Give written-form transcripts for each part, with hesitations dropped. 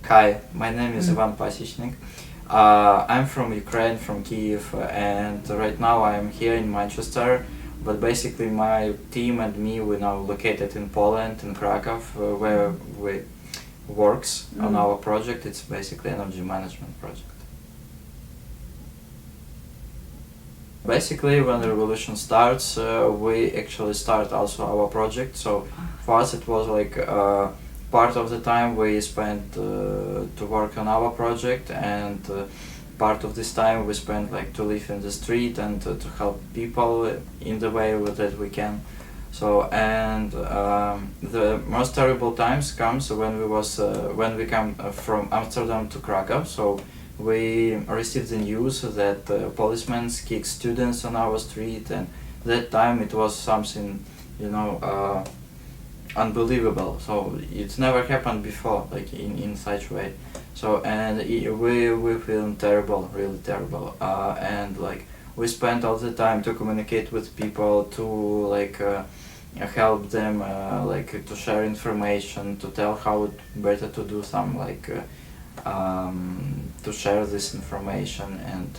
Hi, my name is Ivan Pasichnyk. I'm from Ukraine, from Kiev, and right now I'm here in Manchester. But basically, my team and me, we're now located in Poland, in Krakow, where we works on our project. It's basically energy management project. Basically, when the revolution starts, we actually start also our project. So for us, it was like part of the time we spent to work on our project, and part of this time we spent like to live in the street and to help people in the way that we can. So and the most terrible times comes when we come from Amsterdam to Krakow. So we received the news that policemen kick students on our street, and that time it was something, unbelievable. So it's never happened before, like in such way. So and we feel terrible, really terrible, and like we spent all the time to communicate with people, to like help them, like to share information, to tell how better to do some like to share this information. And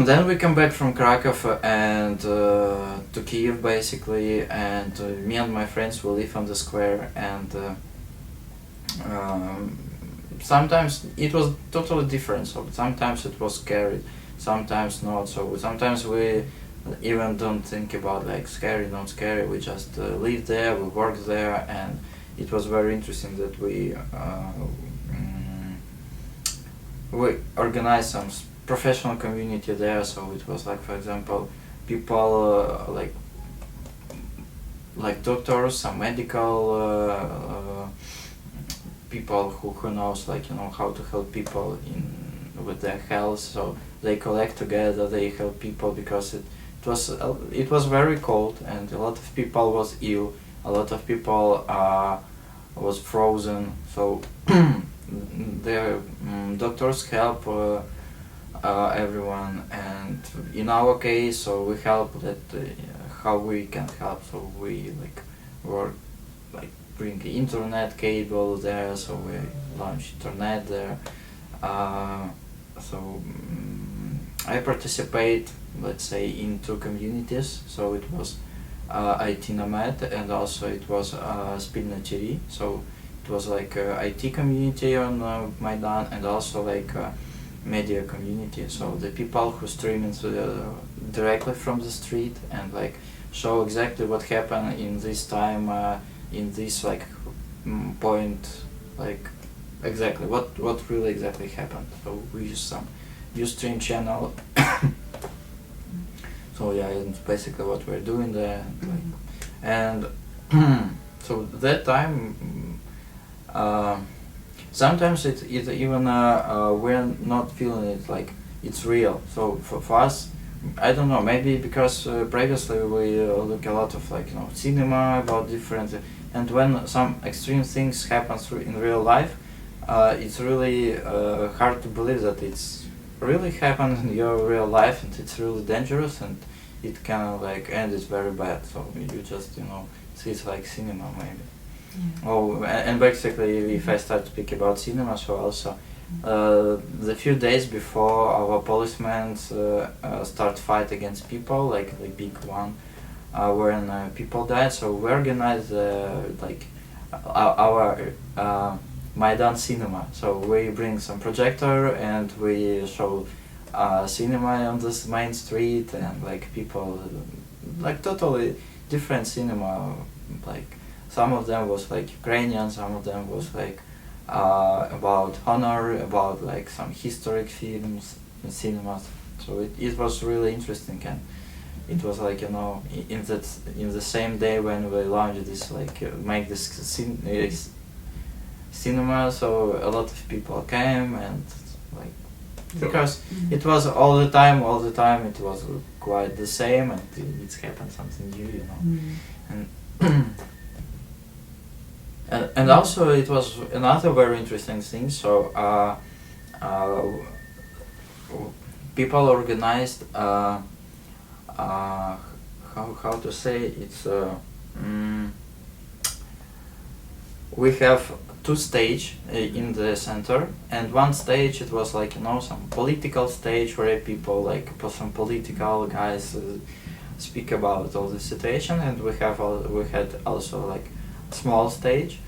then we come back from Krakow and to Kiev basically, and me and my friends will live on the square, and sometimes it was totally different. So sometimes it was scary, sometimes not. So sometimes we even don't think about like scary, not scary. We just live there, we work there, and it was very interesting that we organized some professional community there. So it was like, for example, people like doctors, some medical people who knows how to help people with their health. So they collect together, they help people, because it was very cold and a lot of people was ill, a lot of people was frozen. So the doctors help everyone, and in our case, so we help that how we can help. So we work bring internet cable there, so we launch internet there. I participate, let's say, in two communities. So it was IT Nomad, and also it was Spilna TV. So it was like IT community on Maidan, and also like media community. So the people who stream directly from the street and like show exactly what happened in this time, in this point, like exactly what really exactly happened. So we use some Ustream channel. So yeah, it's basically what we're doing there, and so that time sometimes it even we're not feeling it like it's real. So for us, I don't know, maybe because previously we look a lot of cinema about different, and when some extreme things happen in real life, it's really hard to believe that it's really happened in your real life, and it's really dangerous, and it can end it very bad. So you just see it's like cinema maybe. Yeah. Oh, and basically, if I start to speak about cinema, so also the few days before our policemen start fight against people, like the big one, when people died. So we organize our Maidan cinema. So we bring some projector and we show cinema on this main street, and people totally different cinema. Some of them was Ukrainian, some of them was about honor, about some historic films and cinemas. So it was really interesting, and it was in the same day when we launched this make this cinema. So a lot of people came, and because it was all the time it was quite the same, and it's happened something new, and and also it was another very interesting thing. So people organized how to say it's we have two stage in the center, and one stage it was like, you know, some political stage where people like some political guys speak about all the situation, and we had also like small stage.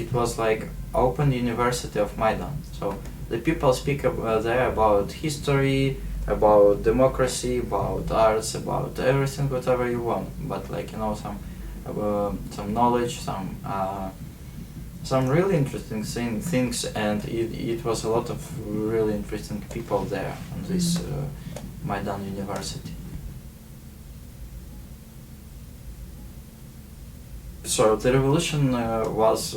It was like open University of Maidan, so the people speak there about history, about democracy, about arts, about everything, whatever you want. But like, you know, some knowledge, some really interesting things, and it was a lot of really interesting people there on this Maidan University. So the revolution was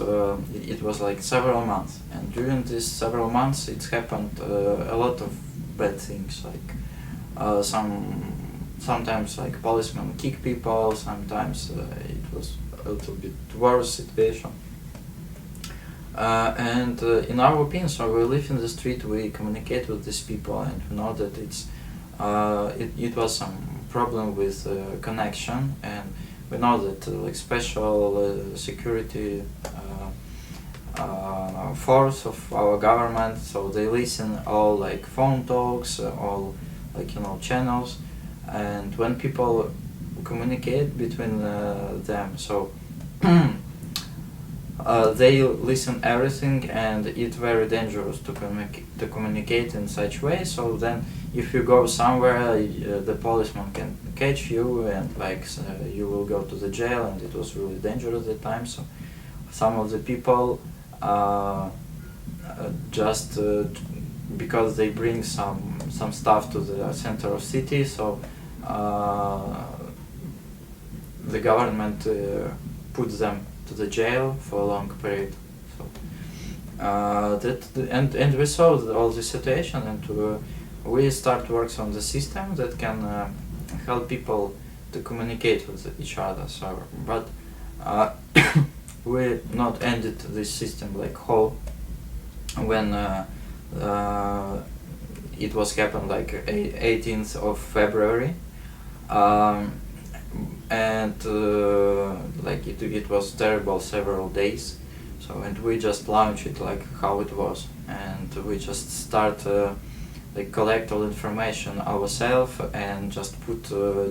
like several months, and during these several months it happened a lot of bad things, like sometimes like policemen kick people, sometimes it was a little bit worse situation. And in our opinion, so we live in the street, we communicate with these people, and we know that it was some problem with connection, and we know that like special security force of our government, so they listen all like phone talks, all like, you know, channels, and when people communicate between them, so they listen everything, and it's very dangerous to communicate in such way. So then if you go somewhere, the policeman can catch you, and like you will go to the jail, and it was really dangerous at the time. So some of the people just because they bring some stuff to the center of city, so the government puts them to the jail for a long period. So and we saw all the situation, and we start works on the system that can help people to communicate with each other. So, but we not ended this system like whole when it was happened like 18th of February. And like it was terrible several days, so, and we just launched it like how it was, and we just start like collect all information ourselves and just put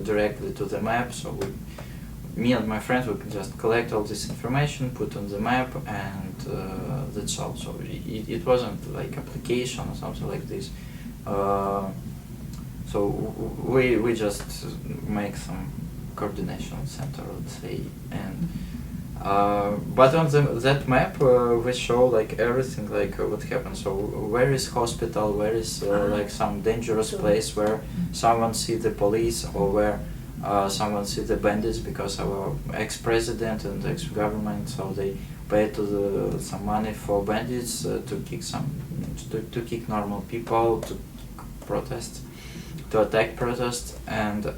directly to the map. So me and my friends, we can just collect all this information, put on the map, and that's all. So it wasn't like application or something like this. So we just make some coordination center, let's say, and but on that map we show like everything, like what happened. So where is hospital, where is like some dangerous place where someone see the police, or where someone see the bandits, because our ex-president and ex-government, so they pay some money for bandits to kick normal people, to protest, to attack protests, and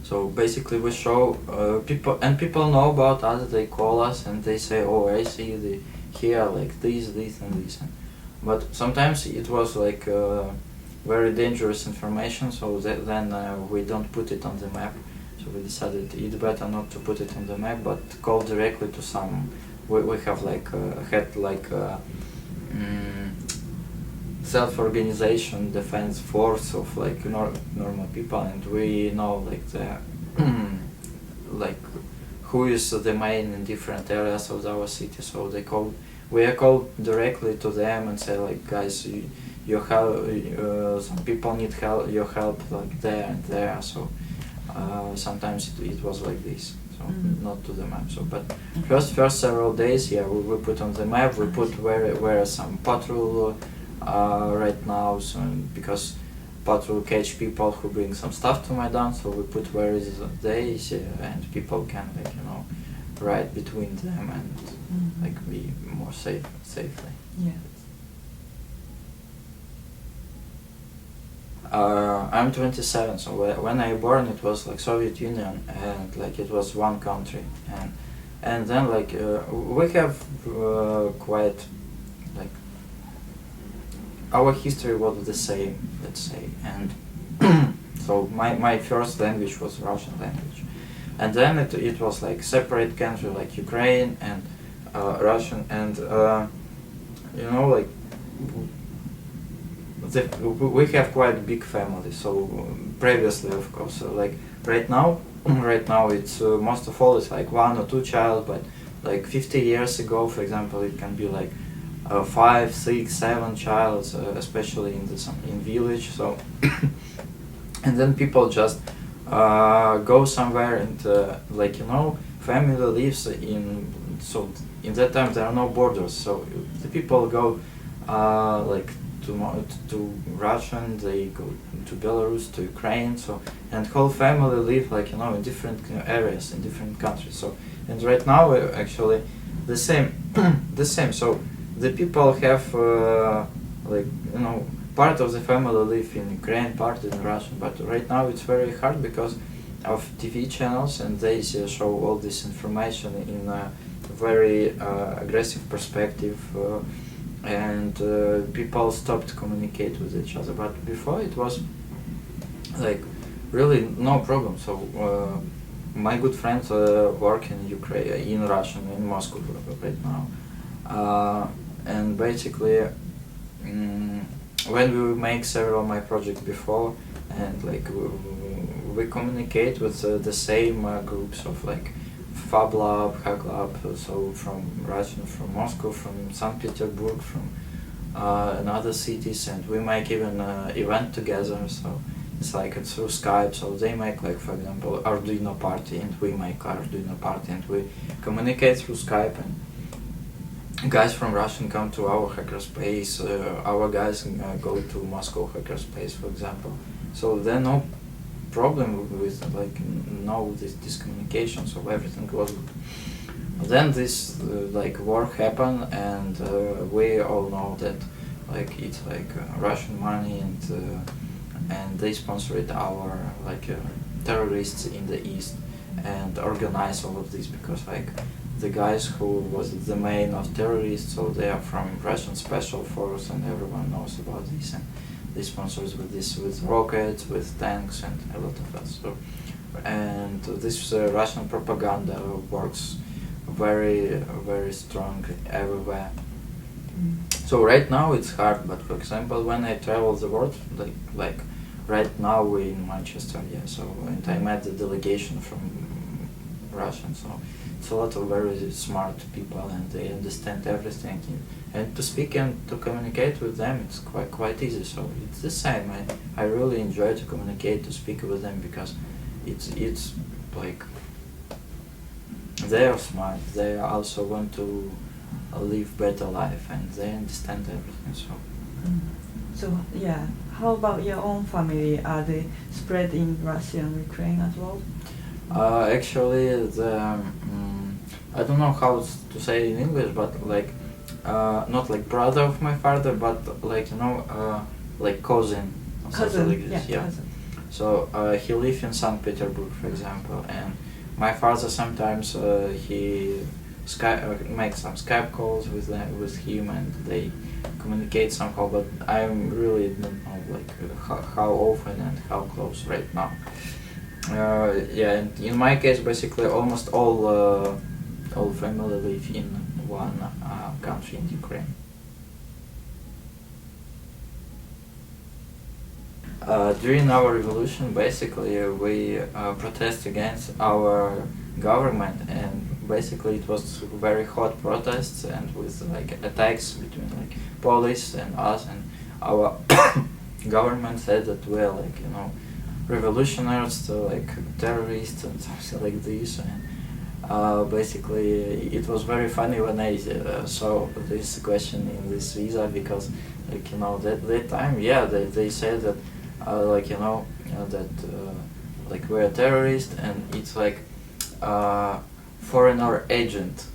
so basically we show people, and people know about us, they call us and they say, oh, I see here like this and this. But sometimes it was like very dangerous information, so then we don't put it on the map. So we decided it's better not to put it on the map, but call directly to some, we have like had like self-organization defense force of like normal people, and we know like the like who is the main in different areas of our city. So we are called directly to them and say like, guys, you have some people need your help like there and there. So sometimes it was like this. So not to the map. So but first several days, yeah, we put on the map. We put where some patrol right now, so because patrol catch people who bring some stuff to Maidan, so we put where is they, and people can like, you know, ride between them and like be more safely. Yeah. I'm 27, so when I born it was like Soviet Union, and like it was one country, and then like we have quite like our history was the same, let's say, and so my first language was Russian language, and then it was like separate country like Ukraine and Russian, and you know, like we have quite big family. So previously, of course, so like right now, right now it's most of all it's like 1 or 2 child, but like 50 years ago, for example, it can be like 5, 6, 7 childs, especially in in village. So and then people just go somewhere and like, you know, family lives in, so in that time there are no borders, so the people go like to Russian, they go to Belarus, to Ukraine, so, and whole family live like, you know, in different areas, in different countries. So, and right now actually the same the same, so the people have like, you know, part of the family live in Ukraine, part in Russian, but right now it's very hard because of TV channels, and they show all this information in a very aggressive perspective, and people stopped to communicate with each other. But before it was like really no problem. So my good friends work in Ukraine, in Russian, in Moscow right now, and basically when we make several of my projects before, and like we communicate with the same groups of like Fab Lab, Hack Lab, so from Russian, from Moscow, from St. Petersburg, from another cities, and we make even event together. So it's like through Skype. So they make, like, for example, Arduino party, and we make Arduino party, and we communicate through Skype. And guys from Russian come to our hackerspace. Our guys go to Moscow hackerspace, for example. So there no problem with like this communication. So everything was good. Then this like war happened, and we all know that like it's like Russian money, and they sponsored our like terrorists in the east and organized all of this, because like the guys who was the main of terrorists, so they are from Russian special force, and everyone knows about this, and they sponsors with this, with rockets, with tanks, and a lot of that. So, and this Russian propaganda works very strong everywhere. So right now it's hard, but for example, when I travel the world, like right now we're in Manchester, yeah. So, and I met the delegation from Russian, so it's a lot of very smart people, and they understand everything. And to speak and to communicate with them, it's quite easy. So it's the same. I really enjoy to communicate, to speak with them, because it's like they are smart. They also want to live better life, and they understand everything. So. So yeah, how about your own family? Are they spread in Russia and Ukraine as well? Actually, I don't know how to say in English, but like not like brother of my father, but like, you know, like cousin. Cousin, like this. Yeah. Cousin. So he lives in St. Petersburg, for example, and my father sometimes he makes some Skype calls with him, and they communicate somehow. But I really don't know like how often and how close right now. Yeah, and in my case, basically almost all family live in one country, in Ukraine. During our revolution, basically we protest against our government, and basically it was very hot protests, and with like attacks between like police and us, and our government said that we're like, you know, revolutionaries, like terrorists and something like this. And basically it was very funny when I saw this question in this visa, because like, you know, that time, yeah, they said that like, you know, that like we're terrorists, and it's like foreigner agent.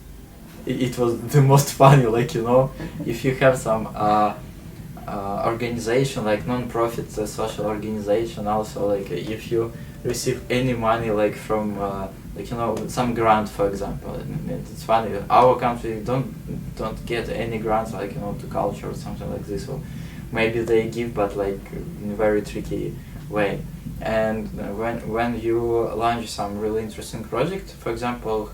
It was the most funny, like, you know, if you have some organization like non-profit social organization, also like if you receive any money like from like, you know, some grant, for example, and it's funny, our country don't get any grants, like, you know, to culture or something like this, or maybe they give, but like in a very tricky way. And when you launch some really interesting project, for example,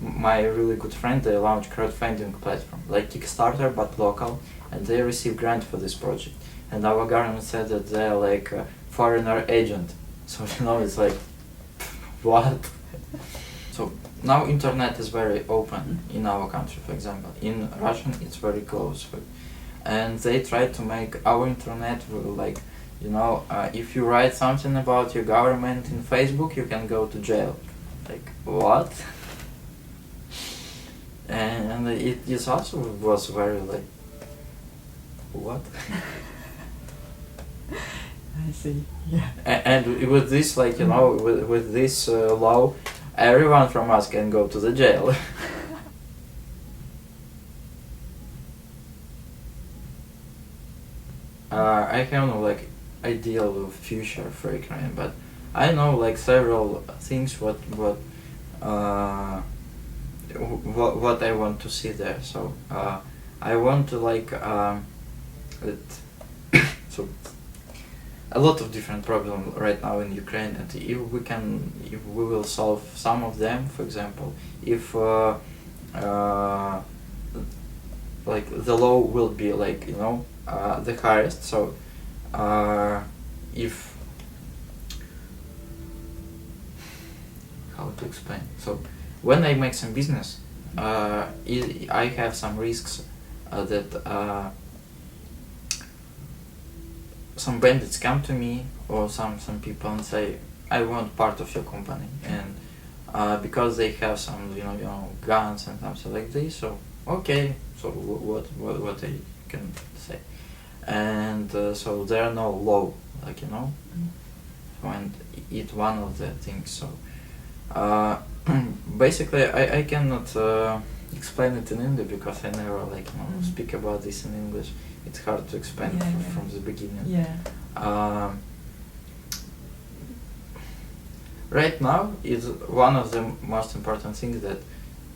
my really good friend, they launched crowdfunding platform like Kickstarter but local, and they received grant for this project. And our government said that they're like a foreigner agent. So it's like, what? So now internet is very open in our country, for example. In Russian it's very closed. And they try to make our internet like, if you write something about your government in Facebook, you can go to jail. Like, what? And it also was very like, what? I see. Yeah. And with this, like, with this law, everyone from us can go to the jail. I have no like ideal future for Ukraine, but I know like several things what I want to see there. So I want to like so a lot of different problems right now in Ukraine, and if we will solve some of them, for example, if like the law will be like the highest, so if how to explain, so when I make some business, I have some risks that some bandits come to me or some people and say, I want part of your company, and because they have some guns and something like this, so okay, so what I can say, and so there are no law, like and it's one of the things. So basically I cannot explain it in English because I never speak about this in English. It's hard to explain from the beginning. Yeah. Right now is one of the most important things that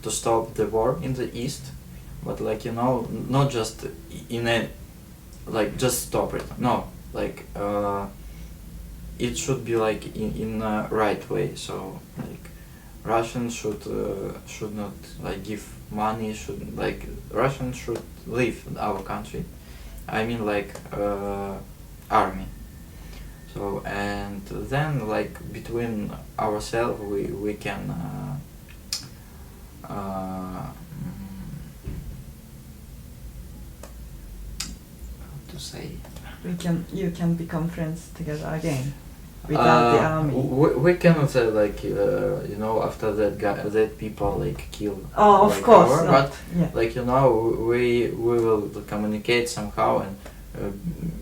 to stop the war in the East, but not just in a just stop it. No, it should be like in a right way. So Russians should not give money. Russians should leave our country. I mean army. So and then between ourselves we can how to say, you can become friends together again without the army. We cannot say after that people kill. Oh, of course. But we will communicate somehow, and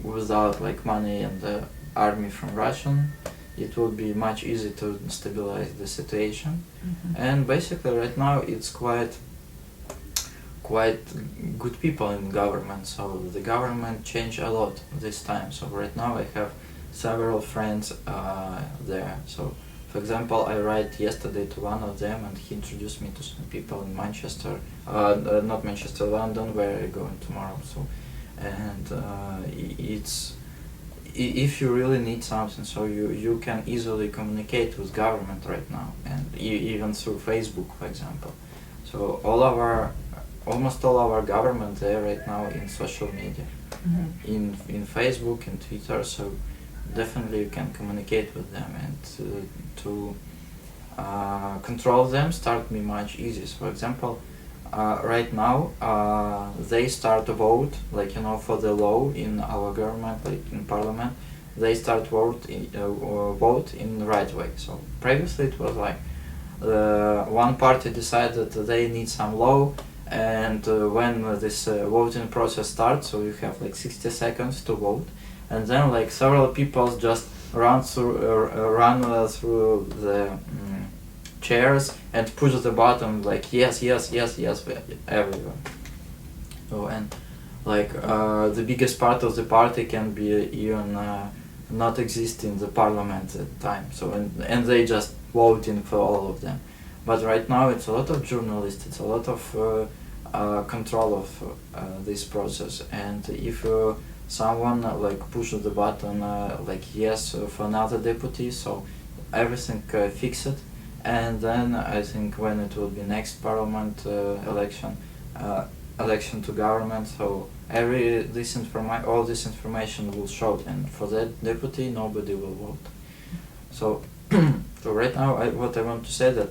without money and the army from Russian, it will be much easier to stabilize the situation. Mm-hmm. And basically right now it's quite good people in government, so the government changed a lot this time. So right now I have several friends there. So for example, I write yesterday to one of them, and he introduced me to some people in Manchester, not Manchester, London, where I'm going tomorrow. So and it's if you really need something, so you can easily communicate with government right now, and even through Facebook, for example. So almost all our government there right now in social media, Mm-hmm. in Facebook and Twitter. So definitely you can communicate with them, and to control them start be much easier. For example, right now they start to vote for the law in our government, in parliament. They start vote in the right way. So previously it was one party decided that they need some law, and when this voting process starts, so you have 60 seconds to vote, and then several people just run through the chairs and push the button yes everyone. So and the biggest part of the party can be even not exist in the parliament at the time. So and they just voting for all of them. But right now it's a lot of journalists, it's a lot of control of this process, and if someone like pushed the button like yes for another deputy, so everything fixed. And then I think when it will be next parliament election to government, so all this information will show, and for that deputy nobody will vote. So so right now what I want to say that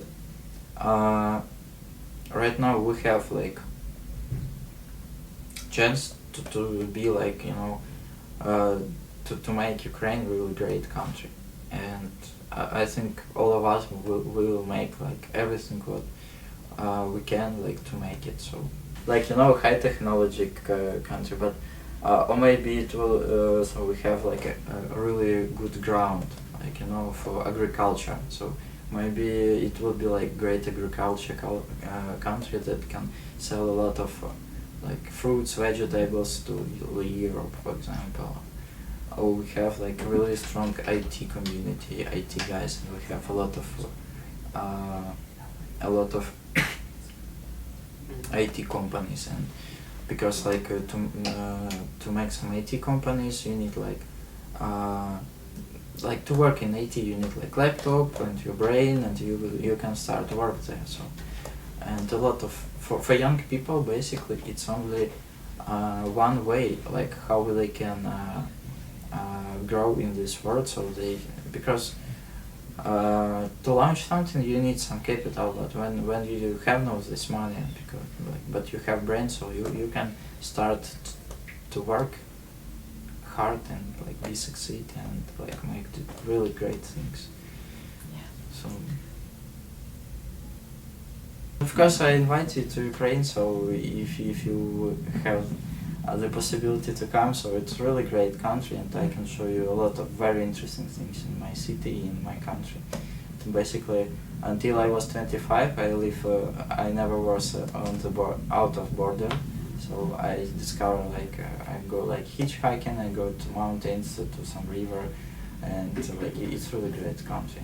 right now we have like chance to be like, you know, to make Ukraine really great country, and I think all of us will make like everything what we can like to make it so like, you know, high technology country, but or maybe it will so we have like a really good ground, like, you know, for agriculture, so maybe it will be like great agriculture country that can sell a lot of like fruits, vegetables to Europe, for example. Or we have like a really strong IT community, IT guys, and we have a lot of IT companies, and because like to make some IT companies you need like to work in IT you need like laptop and your brain, and you can start work there. So, and a lot of for young people basically it's only one way like how they can grow in this world. So because to launch something you need some capital, but when you have no this money, because but you have brain, so you can start to work hard and like be succeed and like make really great things. Yeah. So of course I invite you to Ukraine, so if you have the possibility to come, so it's really great country, and I can show you a lot of very interesting things in my city, in my country. Basically, until I was 25, I never was on the out of border. So I discover like I go like hitchhiking, I go to mountains, to some river, and like it's really great country.